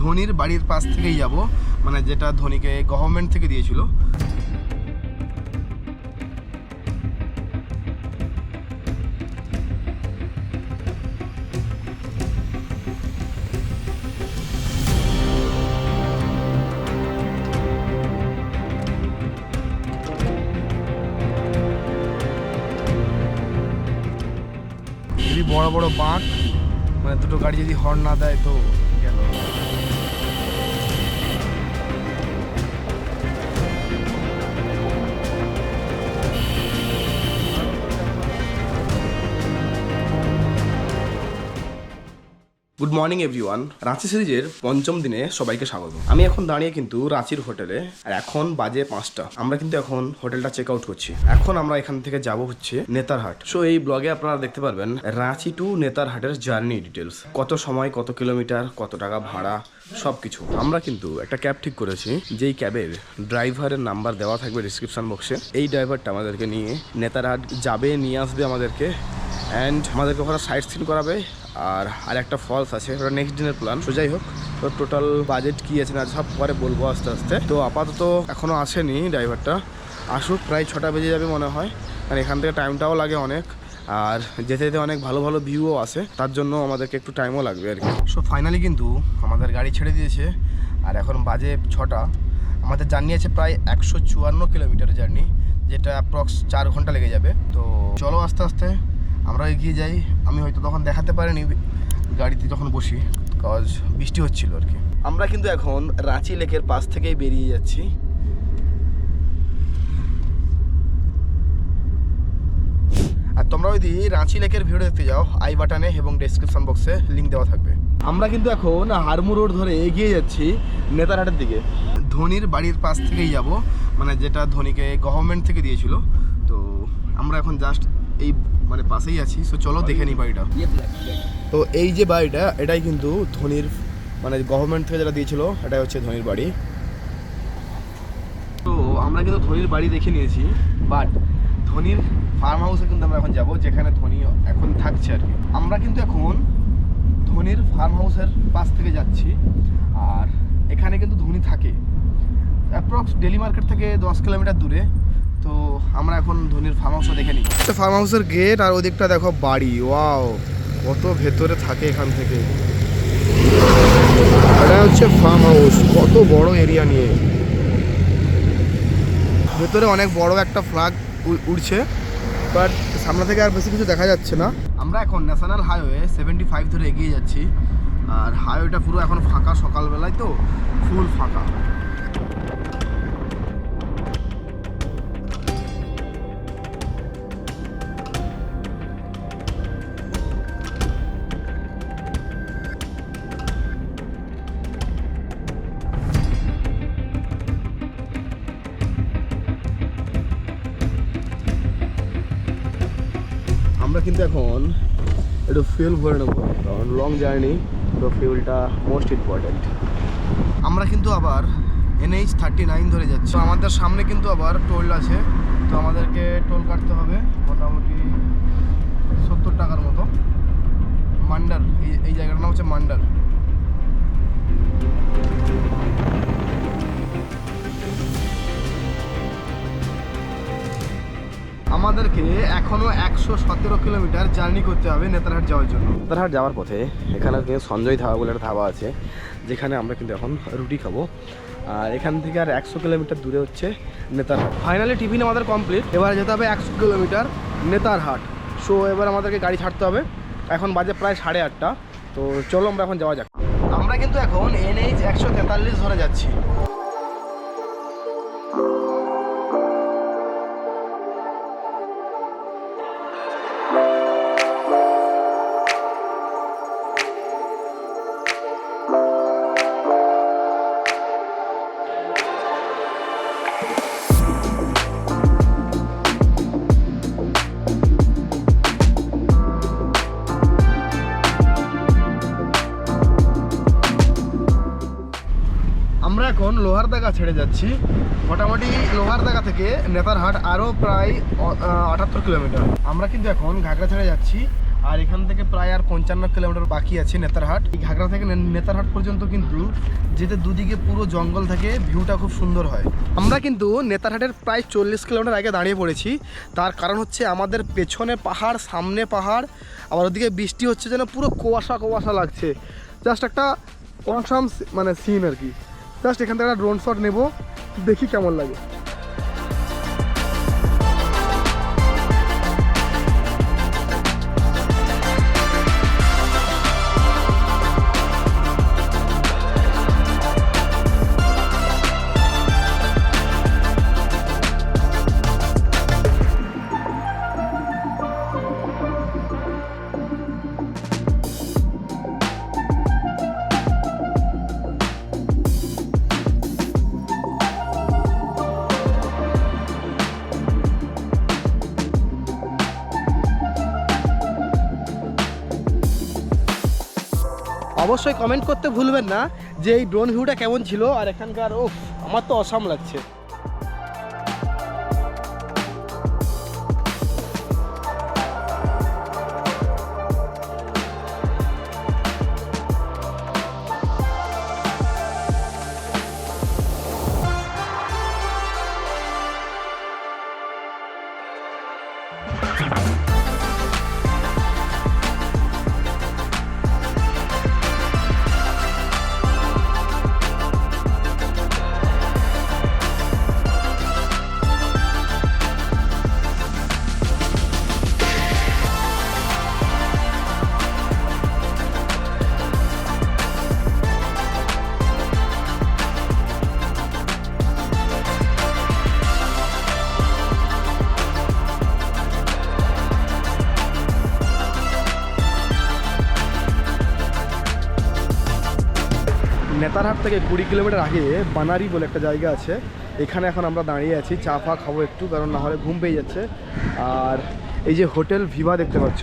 ধোনির বাড়ির পাশ থেকেই যাব, মানে যেটা ধোনিকে গভর্নমেন্ট থেকে দিয়েছিল। যদি বড় বড় বাঁক, মানে দুটো গাড়ি যদি হর্ন না দেয় তো গেল। Good morning everyone. রাঁচি সিরিজের পঞ্চম দিনে সবাইকে স্বাগত। আমি এখন দাঁড়িয়ে কিন্তু রাঁচির হোটেলে, আর এখন বাজে 5টা। আমরা কিন্তু এখন হোটেলটা চেক আউট করছি। এখন আমরা এখান থেকে যাব হচ্ছে নেতারহাট। সো এই ব্লগে আপনারা দেখতে পারবেন রাঁচি টু নেতারহাটের জার্নি ডিটেলস, কত সময়, কত কিলোমিটার, কত টাকা ভাড়া, সবকিছু। আমরা কিন্তু একটা ক্যাব ঠিক করেছি, যেই ক্যাবের ড্রাইভারের নাম্বার দেওয়া থাকবে ডিসক্রিপশন বক্সে। এই ড্রাইভারটা আমাদেরকে নিয়ে নেতারহাট যাবে, নিয়ে আসবে আমাদেরকে, অ্যান্ড আমাদেরকে ওখানে সাইট সিন করাবে। আর একটা ফলস আছে, ওটা নেক্সট দিনের প্ল্যান। তো যাই হোক, তো টোটাল বাজেট কী আছে না সব পরে বলবো আস্তে আস্তে। তো আপাতত এখনও আসেনি ড্রাইভারটা, আসুক প্রায় 6টা বেজে যাবে মনে হয়, কারণ এখান থেকে টাইমটাও লাগে অনেক, আর যেতে যেতে অনেক ভালো ভালো ভিউও আসে, তার জন্য আমাদেরকে একটু টাইমও লাগবে আর কি। সো ফাইনালি কিন্তু আমাদের গাড়ি ছেড়ে দিয়েছে, আর এখন বাজে 6টা। আমাদের জার্নি আছে প্রায় 154 কিলোমিটার জার্নি, যেটা অ্যাপ্রক্স 4 ঘন্টা লেগে যাবে। তো চলো আস্তে আস্তে আমরা এগিয়ে যাই। আমি হয়তো তখন দেখাতে পারিনি গাড়িতে যখন বসি, কজ বৃষ্টি হচ্ছিল আর কি। আমরা কিন্তু এখন রাঁচি লেকের পাশ থেকেই বেরিয়ে যাচ্ছি। আর তোমরা যদি রাঁচি লেকের ভিডিও দেখতে যাও, আই বাটনে এবং ডেসক্রিপশন বক্সে লিঙ্ক দেওয়া থাকবে। আমরা কিন্তু এখন হারমু রোড ধরে এগিয়ে যাচ্ছি নেতারহাটের দিকে। ধোনির বাড়ির পাশ থেকেই যাব, মানে যেটা ধোনিকে গভর্নমেন্ট থেকে দিয়েছিল। তো আমরা এখন জাস্ট এই মানে পাশেই আছি। সো চলো দেখে নিই বাড়িটা। তো এই যে বাড়িটা, এটাই কিন্তু ধোনির, মানে গভর্নমেন্ট থেকে যেটা দিয়েছিল, এটাই হচ্ছে ধোনির বাড়ি। তো আমরা কিন্তু ধোনির বাড়ি দেখে নিয়েছি, বাট ধোনির ফার্ম হাউসে কিন্তু আমরা এখন যাব, যেখানে ধোনি এখন থাকছে আর কি। আমরা কিন্তু এখন ধোনির ফার্ম হাউসের পাশ থেকে যাচ্ছি, আর এখানে কিন্তু ধোনি থাকে অ্যাপ্রক্স ডেলি মার্কেট থেকে 10 কিলোমিটার দূরে। তো আমরা এখন ধোনির ফার্ম হাউসটা দেখে নিই। ফার্ম হাউসের গেট, আর ওদিকটা দেখো বাড়ি। ওয়াও, কত ভেতরে থাকে এখান থেকে। এটা হচ্ছে ফার্ম হাউস, কত বড় এরিয়া নিয়ে। ভেতরে অনেক বড় একটা ফ্ল্যাগ উড়ছে, বাট সামনে থেকে আর বেশি কিছু দেখা যাচ্ছে না। আমরা এখন ন্যাশনাল হাইওয়ে 75 ধরে এগিয়ে যাচ্ছি, আর হাইওয়েটা পুরো এখন ফাঁকা, সকালবেলায় তো ফুল ফাঁকা। আমরা কিন্তু এখন একটু ফিউল ভরে নেবো, কারণ লং জার্নি, তো ফিউলটা মোস্ট ইম্পর্ট্যান্ট। আমরা কিন্তু আবার NH 39 ধরে যাচ্ছি। আমাদের সামনে কিন্তু আবার টোল আছে, তো আমাদেরকে টোল কাটতে হবে মোটামুটি 70 টাকার মতো। মান্ডার, এই জায়গাটার নাম হচ্ছে মান্ডার। আমাদেরকে এখনো 117 কিলোমিটার জার্নি করতে হবে নেতারহাট যাওয়ার জন্য। নেতারহাট যাওয়ার পথে এখানে সঞ্জয় ধাবা বলে একটা ধাবা আছে, যেখানে আমরা কিন্তু এখন রুটি খাবো। আর এখান থেকে আর 100 কিলোমিটার দূরে হচ্ছে নেতারহাট। ফাইনালি টিফিন আমাদের কমপ্লিট, এবার যেতে হবে 100 কিলোমিটার নেতারহাট। সো এবার আমাদেরকে গাড়ি ছাড়তে হবে। এখন বাজে প্রায় 8:30। তো চলো আমরা এখন যাওয়া যাক। আমরা কিন্তু এখন NH 143 ধরে যাচ্ছি। আমরা এখন লোহারদাগা ছেড়ে যাচ্ছি। মোটামুটি লোহারদাগা থেকে নেতারহাট আরও প্রায় 78 কিলোমিটার। আমরা কিন্তু এখন ঘাগড়া ছেড়ে যাচ্ছি, আর এখান থেকে প্রায় আর 55 কিলোমিটার বাকি আছে নেতারহাট। এই ঘাগড়া থেকে নেতারহাট পর্যন্ত কিন্তু যেতে দুদিকে পুরো জঙ্গল থাকে, ভিউটা খুব সুন্দর হয়। আমরা কিন্তু নেতারহাটের প্রায় 40 কিলোমিটার আগে দাঁড়িয়ে পড়েছি। তার কারণ হচ্ছে আমাদের পেছনে পাহাড়, সামনে পাহাড়, আবার ওদিকে বৃষ্টি হচ্ছে, যেন পুরো কুয়াশা কুয়াশা লাগছে। জাস্ট একটা অসাম মানে সিন আর কি। জাস্ট এখান থেকে একটা ড্রোন শট নেব, দেখি কেমন লাগে। অবশ্যই কমেন্ট করতে ভুলবেন না যে এই ড্রোন ভিউটা কেমন ছিল। আর এখানকার আমার তো অসাম লাগছে। নেতারহাট থেকে 20 কিলোমিটার আগে বানারি বলে একটা জায়গা আছে, এখানে এখন আমরা দাঁড়িয়ে আছি। চা ফা খাবো একটু, কারণ না হলে ঘুম পেয়ে যাচ্ছে। আর এই যে হোটেল ভিভা দেখতে পাচ্ছ,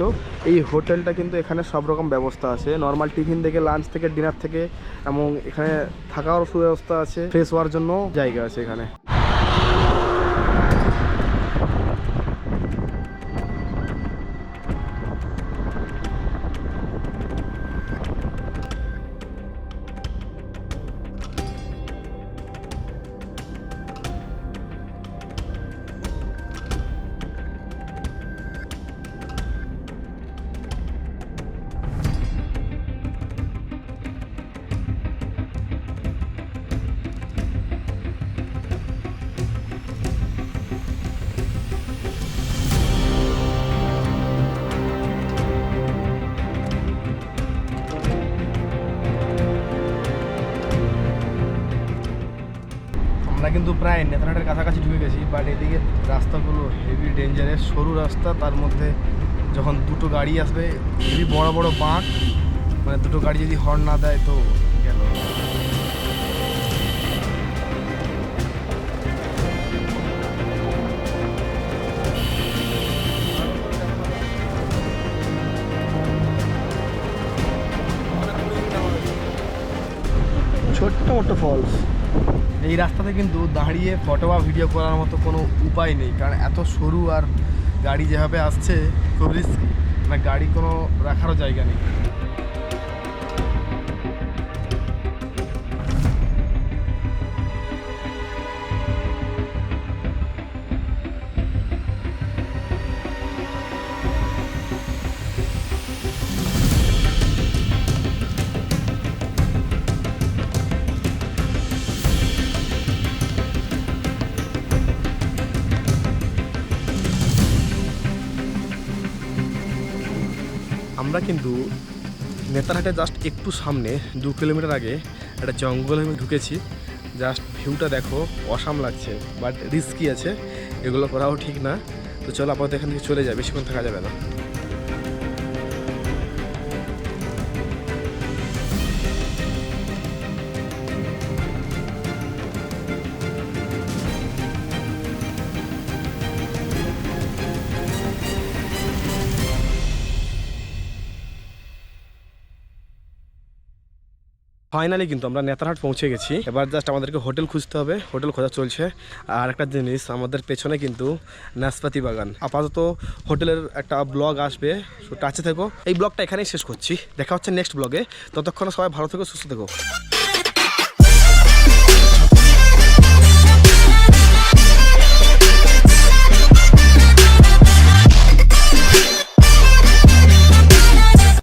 এই হোটেলটা কিন্তু এখানে সব রকম ব্যবস্থা আছে, নর্মাল টিফিন থেকে, লাঞ্চ থেকে, ডিনার থেকে, এবং এখানে থাকারও সুব্যবস্থা আছে, ফ্রেশ হওয়ার জন্য জায়গা আছে এখানে। আমরা কিন্তু প্রায় নেতারহাটের কাছাকাছি ঢুকে গেছি, বাট এদিকে রাস্তাগুলো হেভি ডেঞ্জারাস, সরু রাস্তা, তার মধ্যে যখন দুটো গাড়ি আসবে হেভি বড় বড় বাঁক, মানে দুটো গাড়ি যদি হর্ন না দেয় তো গেল। ছোট্ট মোটো ফলস। এই রাস্তাতে কিন্তু দাঁড়িয়ে ফটো বা ভিডিও করার মতো কোনো উপায় নেই, কারণ এত সরু আর গাড়ি যেভাবে আসছে খুব রিস্কি, মানে গাড়ি কোনো রাখারও জায়গা নেই। আমরা কিন্তু নেতারহাটে জাস্ট একটু সামনে 2 কিলোমিটার আগে একটা জঙ্গলে আমি ঢুকেছি। জাস্ট ভিউটা দেখো, অসাম লাগছে, বাট রিস্কি আছে, এগুলো করাও ঠিক না। তো চলো আপাতত এখান থেকে চলে যায়, বেশিক্ষণ থাকা যাবে না। ফাইনালি কিন্তু আমরা নেতারহাট পৌঁছে গেছি। এবার জাস্ট আমাদেরকে হোটেল খুঁজতে হবে, হোটেল খোঁজা চলছে। আর একটা জিনিস, আমাদের পেছনে কিন্তু নাশপাতি বাগান। আপাতত হোটেলের একটা ব্লগ আসবে, টাচে থেকো। এই ব্লগটা এখানেই শেষ করছি, দেখা হচ্ছে নেক্সট ব্লগে। ততক্ষণ সবাই ভালো থেকো, সুস্থ থেকো।